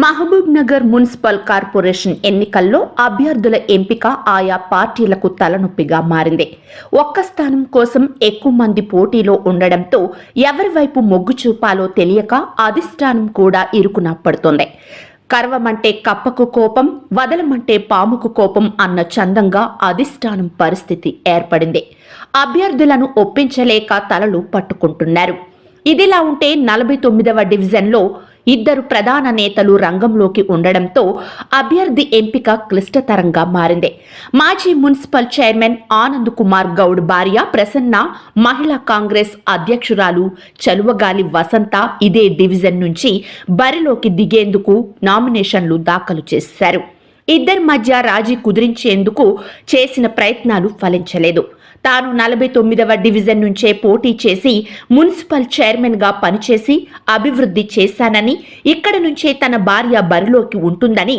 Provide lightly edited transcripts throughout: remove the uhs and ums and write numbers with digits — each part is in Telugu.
మహబూబ్ నగర్ మున్సిపల్ కార్పొరేషన్ ఎన్నికల్లో అభ్యర్థుల ఎంపిక ఆయా పార్టీలకు తలనొప్పిగా మారింది. ఒక్క స్థానం కోసం ఎక్కువ మంది పోటీలో ఉండడంతో ఎవరి వైపు మొగ్గు చూపాలో తెలియక అధిష్టానం కూడా ఇరుకున పడుతోంది. కరవమంటే కప్పకు కోపం, వదలమంటే పాముకు కోపం అన్న చందంగా అధిష్టానం పరిస్థితి ఏర్పడింది. అభ్యర్థులను ఒప్పించలేక తలలు పట్టుకుంటున్నారు. ఇదిలా ఉంటే 49వ డివిజన్లో ఇద్దరు ప్రధాన నేతలు రంగంలోకి ఉండడంతో అభ్యర్థి ఎంపిక క్లిష్టతరంగా మారింది. మాజీ మున్సిపల్ చైర్మన్ ఆనంద్ కుమార్ గౌడ్ భార్య ప్రసన్న, మహిళా కాంగ్రెస్ అధ్యక్షురాలు చలువగాలి వసంత ఇదే డివిజన్ నుంచి బరిలోకి దిగేందుకు నామినేషన్లు దాఖలు చేశారు. ఇద్దరి మధ్య రాజీ కుదిరించేందుకు చేసిన ప్రయత్నాలు ఫలించలేదు. తాను 49వ డివిజన్ నుంచే పోటీ చేసి మున్సిపల్ చైర్మన్గా పనిచేసి అభివృద్ధి చేశానని, ఇక్కడ నుంచే తన భార్య బరిలోకి ఉంటుందని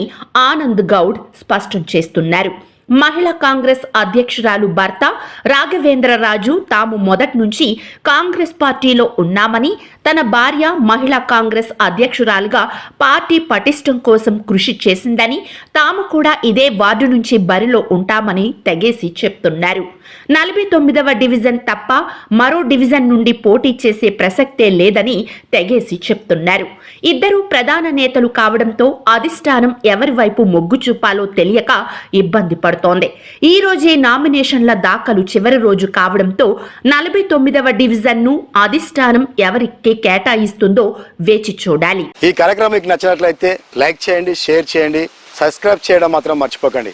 ఆనంద్ గౌడ్ స్పష్టం చేస్తున్నారు. మహిళా కాంగ్రెస్ అధ్యక్షురాలు భర్త రాఘవేంద్రరాజు తాము మొదటి నుంచి కాంగ్రెస్ పార్టీలో ఉన్నామని, తన భార్య మహిళా కాంగ్రెస్ అధ్యక్షురాలుగా పార్టీ పటిష్టం కోసం కృషి చేసిందని, తాము కూడా ఇదే వార్డు నుంచి బరిలో ఉంటామని తెగేసి చెప్తున్నారు. 49వ డివిజన్ తప్ప మరో డివిజన్ నుండి పోటీ చేసే ప్రసక్తే లేదని తెగేసి చెప్తున్నారు. ఇద్దరు ప్రధాన నేతలు కావడంతో అధిష్టానం ఎవరి వైపు మొగ్గు చూపాలో తెలియక ఇబ్బంది పడుతోంది. ఈ రోజే నామినేషన్ల దాఖలు చివరి రోజు కావడంతో 49వ డివిజన్ ను అధిష్టానం ఎవరికి కేటాయిస్తుందో వేచి చూడాలి. ఈ కార్యక్రమం మీకు నచ్చినట్లయితే లైక్ చేయండి, షేర్ చేయండి, సబ్స్క్రైబ్ చేయడం మాత్రం మర్చిపోకండి.